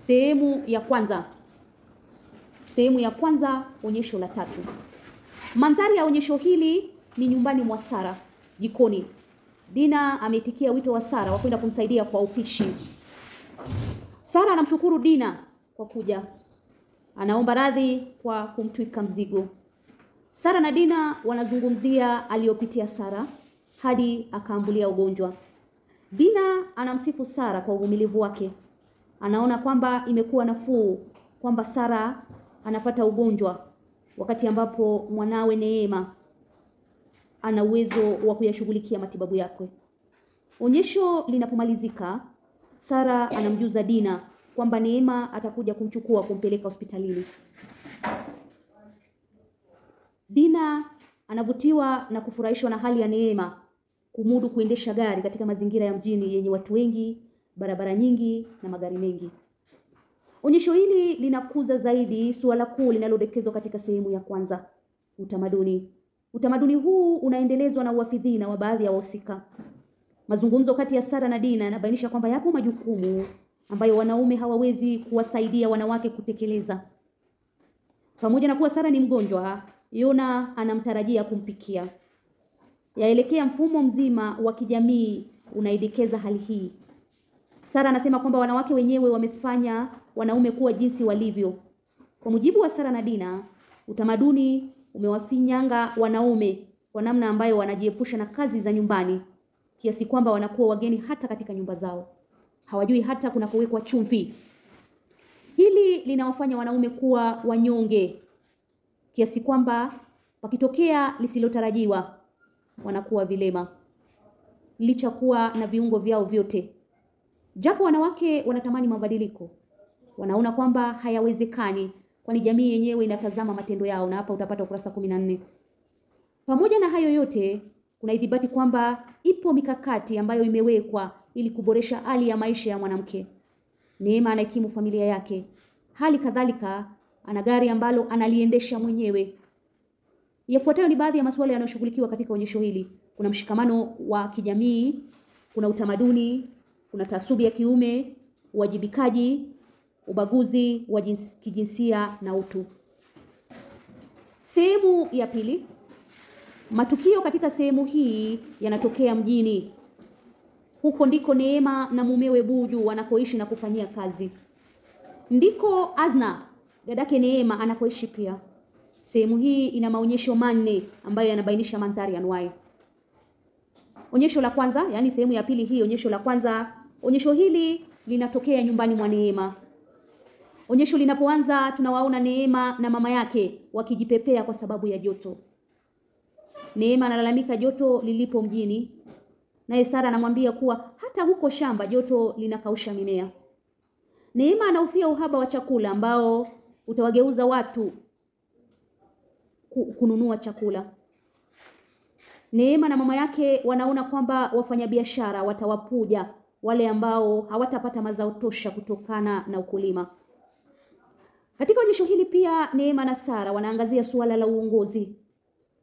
Sehemu ya kwanza. Sehemu ya kwanza, onyesho la tatu. Mandhari ya onyesho hili ni nyumbani mwa Sara, jikoni. Dina ameitikia wito wa Sara wa kwenda kumsaidia kwa upishi. Sara anamshukuru Dina kwa kuja. Anaomba radhi kwa kumtwika mzigo. Sara na Dina wanazungumzia aliyopitia Sara hadi akaambulia ugonjwa. Dina anamsifu Sara kwa uvumilivu wake. Anaona kwamba imekuwa nafuu kwamba Sara anapata ugonjwa wakati ambapo mwanawe Neema ana uwezo wa kuyashughulikia matibabu yake. Onyesho linapomalizika, Sara anamjuza Dina kwamba Neema atakuja kumchukua kumpeleka hospitalini. Dina anavutiwa na kufurahishwa na hali ya Neema kumudu kuendesha gari katika mazingira ya mjini yenye watu wengi, barabara nyingi na magari mengi. Onyesho hili linakuza zaidi suala kuu linalodekezwa katika sehemu ya kwanza, utamaduni. Utamaduni huu unaendelezwa na uafidhina wa baadhi ya wahusika. Mazungumzo kati ya Sara na Dina yanabainisha kwamba yapo majukumu ambayo wanaume hawawezi kuwasaidia wanawake kutekeleza. Pamoja na kuwa Sara ni mgonjwa, Yona anamtarajia kumpikia. Yaelekea mfumo mzima wa kijamii unaidekeza hali hii. Sara anasema kwamba wanawake wenyewe wamefanya wanaume kuwa jinsi walivyo. Kwa mujibu wa Sara na Dina, utamaduni umewafinyanga wanaume kwa namna ambayo wanajiepusha na kazi za nyumbani, kiasi kwamba wanakuwa wageni hata katika nyumba zao. Hawajui hata kunakowekwa chumvi. Hili linawafanya wanaume kuwa wanyonge, kiasi kwamba pakitokea lisilotarajiwa wanakuwa vilema, licha kuwa na viungo vyao vyote. Japo wanawake wanatamani mabadiliko, wanaona kwamba hayawezekani, kwani jamii yenyewe inatazama matendo yao, na hapa utapata ukurasa 14. Pamoja na hayo yote, kuna idhibati kwamba ipo mikakati ambayo imewekwa ili kuboresha hali ya maisha ya mwanamke. Neema anahikimu familia yake. Hali kadhalika ana gari ambalo analiendesha mwenyewe. Yafuatayo ni baadhi ya masuala yanayoshughulikiwa katika onyesho hili. Kuna mshikamano wa kijamii, kuna utamaduni, kuna taasubi ya kiume, uwajibikaji, ubaguzi wa kijinsia na utu. Sehemu ya pili. Matukio katika sehemu hii yanatokea mjini. Huko ndiko Neema na mumewe Buju wanakoishi na kufanyia kazi. Ndiko Azna, dadake Neema, anakoishi pia. Sehemu hii ina maonyesho manne ambayo yanabainisha mandhari anuwai. Onyesho la kwanza, yani sehemu ya pili hii, onyesho la kwanza, onyesho hili linatokea nyumbani mwa Neema. Onyesho linapoanza tunawaona Neema na mama yake wakijipepea kwa sababu ya joto. Neema analalamika joto lilipo mjini, naye Sara anamwambia kuwa hata huko shamba joto linakausha mimea. Neema anahofia uhaba wa chakula ambao utawageuza watu kununua chakula. Neema na mama yake wanaona kwamba wafanyabiashara watawapuja wale ambao hawatapata mazao tosha kutokana na ukulima. Katika onyesho hili pia Neema na Sara wanaangazia suala la uongozi.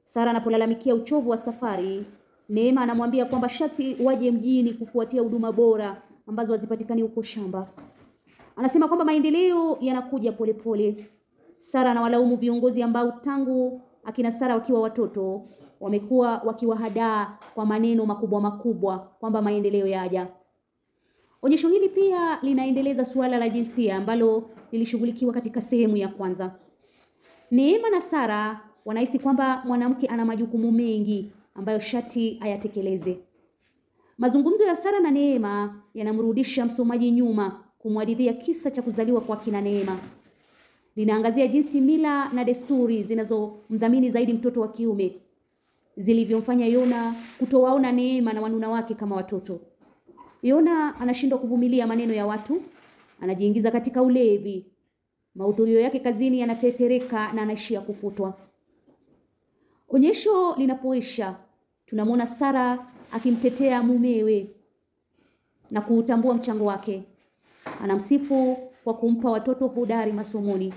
Sara anapolalamikia uchovu wa safari, Neema anamwambia kwamba shati waje mjini kufuatia huduma bora ambazo hazipatikani huko shamba. Anasema kwamba maendeleo yanakuja polepole. Sara anawalaumu viongozi ambao tangu akina Sara wakiwa watoto wamekuwa wakiwahadaa kwa maneno makubwa makubwa kwamba maendeleo yaja. Onyesho hili pia linaendeleza suala la jinsia ambalo lilishughulikiwa katika sehemu ya kwanza. Neema na Sara wanahisi kwamba mwanamke ana majukumu mengi ambayo shati ayatekeleze. Mazungumzo ya Sara na Neema yanamrudisha msomaji nyuma kumhadithia kisa cha kuzaliwa kwa kina Neema. Linaangazia jinsi mila na desturi zinazomdhamini zaidi mtoto wa kiume zilivyomfanya Yona kutowaona Neema na wanuna wake kama watoto. Yona anashindwa kuvumilia maneno ya watu, anajiingiza katika ulevi. Mahudhurio yake kazini yanatetereka na anaishia kufutwa. Onyesho linapoisha, tunamwona Sara akimtetea mumewe na kuutambua mchango wake. Anamsifu kwa kumpa watoto hodari masomoni.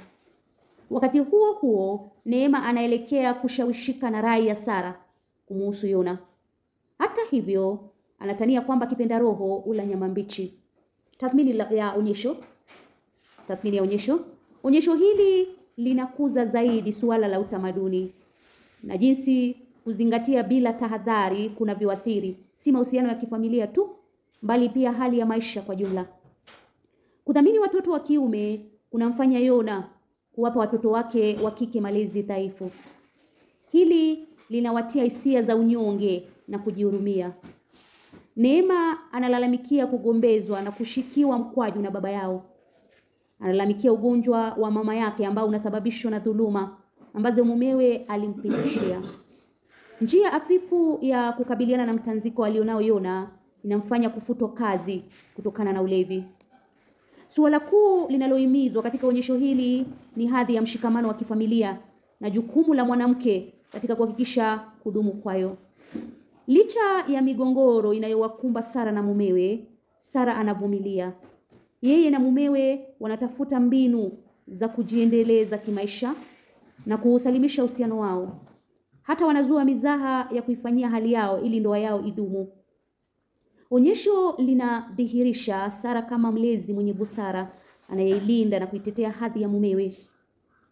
Wakati huo huo, Neema anaelekea kushawishika na rai ya Sara kumuhusu Yona. Hata hivyo, anatania kwamba kipenda roho ula nyama mbichi. Tathmini ya onyesho. tathmini ya onyesho. Onyesho hili linakuza zaidi suala la utamaduni na jinsi kuzingatia bila tahadhari kunavyoathiri si mahusiano ya kifamilia tu, bali pia hali ya maisha kwa jumla. Kudhamini watoto wa kiume kunamfanya Yona kuwapa watoto wake wa kike malezi dhaifu. Hili linawatia hisia za unyonge na kujihurumia. Neema analalamikia kugombezwa na kushikiwa mkwaju na baba yao. Analalamikia ugonjwa wa mama yake ambao unasababishwa na dhuluma ambazo mumewe alimpitishia. Njia afifu ya kukabiliana na mtanziko alionao Yona inamfanya kufutwa kazi kutokana na ulevi. Suala kuu linalohimizwa katika onyesho hili ni hadhi ya mshikamano wa kifamilia na jukumu la mwanamke katika kuhakikisha kudumu kwayo. Licha ya migongoro inayowakumba Sara na mumewe, Sara anavumilia. Yeye na mumewe wanatafuta mbinu za kujiendeleza kimaisha na kuusalimisha uhusiano wao. Hata wanazua mizaha ya kuifanyia hali yao ili ndoa yao idumu. Onyesho linadhihirisha Sara kama mlezi mwenye busara anayeilinda na kuitetea hadhi ya mumewe.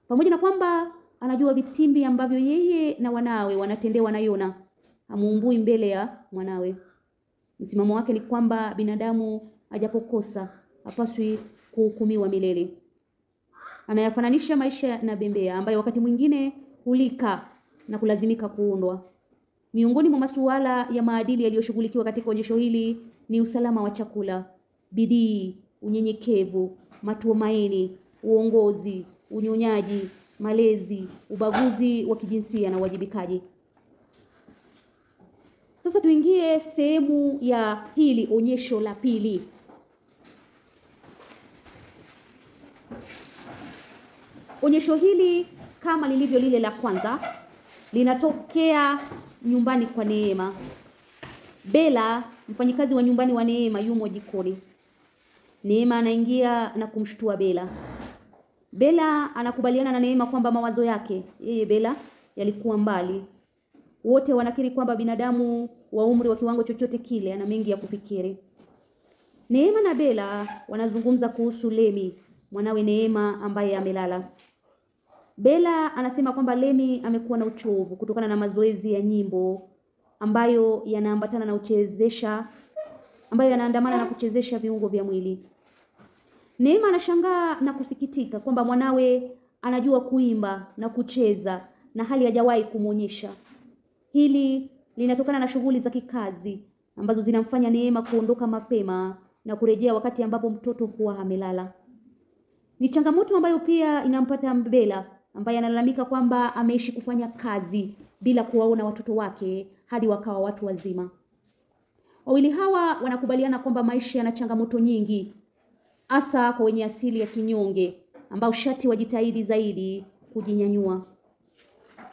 Pamoja na kwamba anajua vitimbi ambavyo yeye na wanawe wanatendewa na Yona, hamuumbui mbele ya mwanawe. Msimamo wake ni kwamba binadamu ajapokosa hapaswi kuhukumiwa milele. Anayafananisha maisha na bembea ambayo wakati mwingine hulika na kulazimika kuundwa. Miongoni mwa masuala ya maadili yaliyoshughulikiwa katika onyesho hili ni usalama wa chakula, bidii, unyenyekevu, matumaini, uongozi, unyonyaji, malezi, ubaguzi wa kijinsia na uwajibikaji. Sasa tuingie sehemu ya pili, onyesho la pili. Onyesho hili kama lilivyo lile la kwanza linatokea nyumbani kwa Neema. Bella, mfanyikazi wa nyumbani wa Neema, yumo jikoni. Neema anaingia na kumshtua Bella. Bella anakubaliana na Neema kwamba mawazo yake yeye Bella yalikuwa mbali. Wote wanakiri kwamba binadamu wa umri wa kiwango chochote kile ana mengi ya kufikiri. Neema na Bella wanazungumza kuhusu Lemi, mwanawe Neema ambaye amelala. Bella anasema kwamba Lemi amekuwa na uchovu kutokana na mazoezi ya nyimbo ambayo yanaambatana na yanaandamana na kuchezesha viungo vya mwili. Neema anashangaa na kusikitika kwamba mwanawe anajua kuimba na kucheza na hali hajawahi kumuonyesha. Hili linatokana na shughuli za kikazi ambazo zinamfanya Neema kuondoka mapema na kurejea wakati ambapo mtoto huwa amelala. Ni changamoto ambayo pia inampata Bella ambaye analalamika kwamba ameishi kufanya kazi bila kuwaona watoto wake hadi wakawa watu wazima. Wawili hawa wanakubaliana kwamba maisha yana changamoto nyingi, hasa kwa wenye asili ya kinyonge ambao shati wajitahidi zaidi kujinyanyua.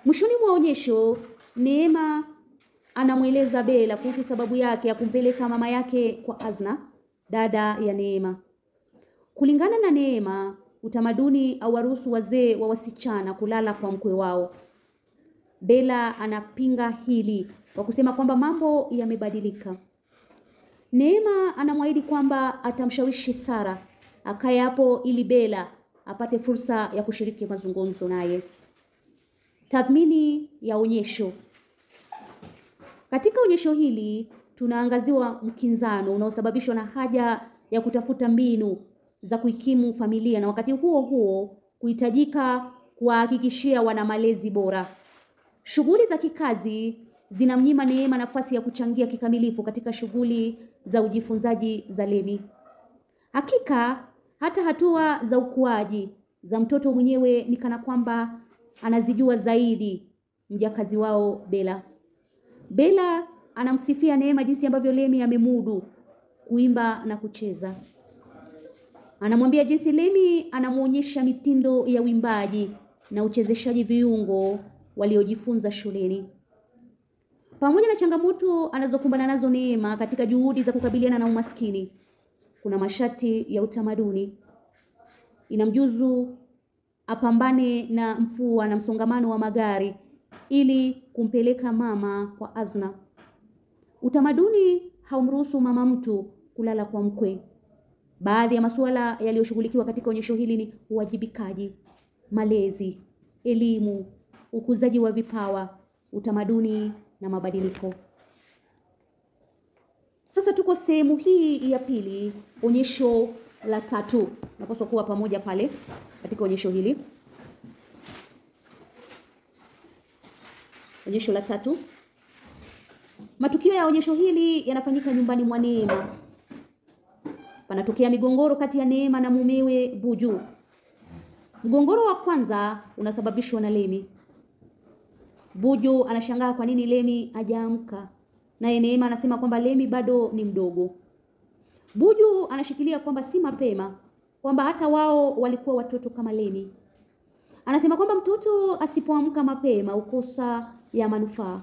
Mwishoni mwa onyesho, Neema anamweleza Bella kuhusu sababu yake ya kumpeleka mama yake kwa Azna, dada ya Neema. Kulingana na Neema, utamaduni hauwaruhusu wazee wa wasichana kulala kwa mkwe wao. Bella anapinga hili kwa kusema kwamba mambo yamebadilika. Neema anamwahidi kwamba atamshawishi Sara akae hapo ili Bella apate fursa ya kushiriki mazungumzo naye. Tathmini ya onyesho. Katika onyesho hili tunaangaziwa mkinzano unaosababishwa na haja ya kutafuta mbinu za kuikimu familia na wakati huo huo kuhitajika kuhakikishia wana malezi bora. Shughuli za kikazi zinamnyima Neema nafasi ya kuchangia kikamilifu katika shughuli za ujifunzaji za Lemi. Hakika hata hatua za ukuaji za mtoto mwenyewe ni kana kwamba anazijua zaidi mjakazi wao Bella. Bella anamsifia Neema jinsi ambavyo Lemi amemudu kuimba na kucheza. Anamwambia jinsi Lemi anamuonyesha mitindo ya uimbaji na uchezeshaji viungo waliojifunza shuleni. Pamoja na changamoto anazokumbana nazo Neema katika juhudi za kukabiliana na umaskini, kuna masharti ya utamaduni. Inamjuzu apambane na mvua na msongamano wa magari ili kumpeleka mama kwa Azna. Utamaduni haumruhusu mama mtu kulala kwa mkwe. Baadhi ya masuala yaliyoshughulikiwa katika onyesho hili ni uwajibikaji, malezi, elimu, ukuzaji wa vipawa, utamaduni na mabadiliko. Sasa tuko sehemu hii ya pili, onyesho la tatu. Napaswa kuwa pamoja pale katika onyesho hili. Onyesho la tatu. Matukio ya onyesho hili yanafanyika nyumbani mwa Neema. Panatokea migongoro kati ya Neema na mumewe Buju. Mgongoro wa kwanza unasababishwa na Lemi. Buju anashangaa kwa nini Lemi hajaamka. Naye Neema anasema kwamba Lemi bado ni mdogo. Buju anashikilia kwamba si mapema, kwamba hata wao walikuwa watoto kama Lemi. Anasema kwamba mtoto asipoamka mapema ukosa ya manufaa.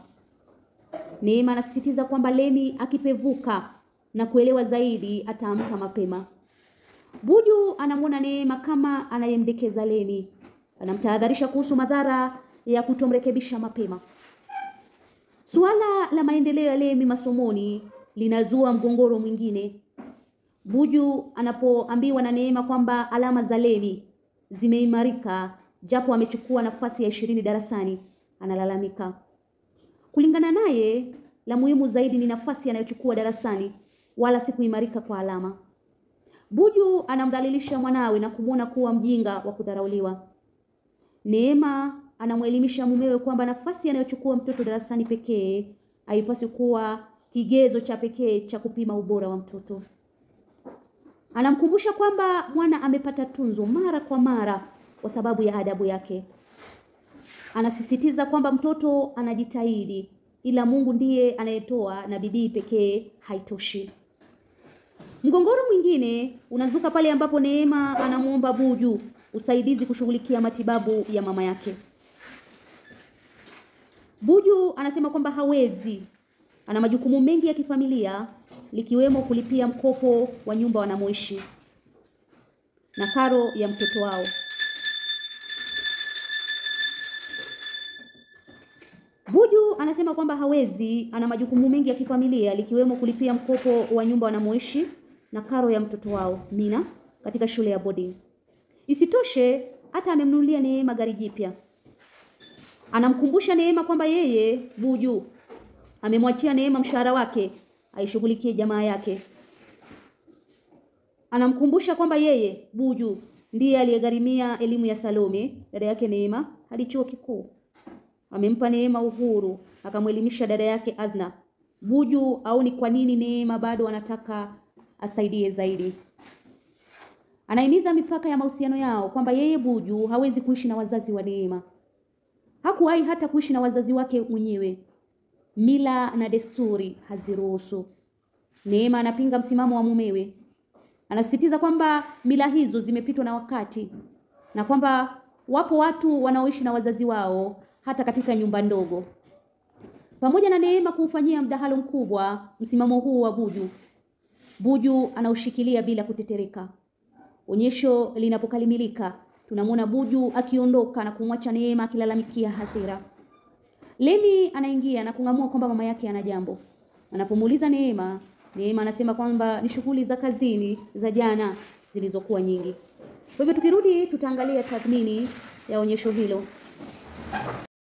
Neema anasisitiza kwamba Lemi akipevuka na kuelewa zaidi ataamka mapema. Buju anamwona Neema kama anayemdekeza Lemi. Anamtahadharisha kuhusu madhara ya kutomrekebisha mapema. Suala la maendeleo ya Lemi masomoni linazua mgongoro mwingine. Buju anapoambiwa na Neema kwamba alama za Lemi zimeimarika japo amechukua nafasi ya 20 darasani, analalamika. Kulingana naye, la muhimu zaidi ni nafasi anayochukua darasani wala si kuimarika kwa alama. Buju anamdhalilisha mwanawe na kumwona kuwa mjinga wa kudharauliwa. Neema anamwelimisha mumewe kwamba nafasi anayochukua mtoto darasani pekee haipaswi kuwa kigezo cha pekee cha kupima ubora wa mtoto. Anamkumbusha kwamba mwana amepata tunzo mara kwa mara kwa sababu ya adabu yake. Anasisitiza kwamba mtoto anajitahidi, ila Mungu ndiye anayetoa na bidii pekee haitoshi. Mgongoro mwingine unazuka pale ambapo Neema anamuomba Buju usaidizi kushughulikia matibabu ya mama yake. Buju anasema kwamba hawezi. Ana majukumu mengi ya kifamilia, likiwemo kulipia mkopo wa nyumba wanamoishi na karo ya mtoto wao. Buju anasema kwamba hawezi, ana majukumu mengi ya kifamilia, likiwemo kulipia mkopo wa nyumba wanamoishi na karo ya mtoto wao, Mina, katika shule ya boarding. Isitoshe, hata amemnunulia Neema gari jipya. Anamkumbusha Neema kwamba yeye, Buju, amemwachia Neema mshahara wake, aishughulikie jamaa yake. Anamkumbusha kwamba yeye, Buju, ndiye aliyegharimia elimu ya Salome, dada yake Neema, hadi chuo kikuu. Amempa Neema uhuru, akamwelimisha dada yake Azna. Buju aoni kwa nini Neema bado anataka asaidie zaidi. Anahimiza mipaka ya mahusiano yao kwamba yeye Buju hawezi kuishi na wazazi wa Neema. Hakuwahi hata kuishi na wazazi wake mwenyewe. Mila na desturi haziruhusu. Neema anapinga msimamo wa mumewe. Anasisitiza kwamba mila hizo zimepitwa na wakati na kwamba wapo watu wanaoishi na wazazi wao hata katika nyumba ndogo. Pamoja na Neema kuufanyia mdahalo mkubwa msimamo huu wa Buju, Buju anaushikilia bila kutetereka. Onyesho linapokalimilika, tunamwona Buju akiondoka na kumwacha Neema akilalamikia hasira. Lemi anaingia na kung'amua kwamba mama yake ana jambo. Anapomuuliza Neema, Neema anasema kwamba ni shughuli za kazini za jana zilizokuwa nyingi. Kwa hivyo tukirudi tutaangalia tathmini ya onyesho hilo.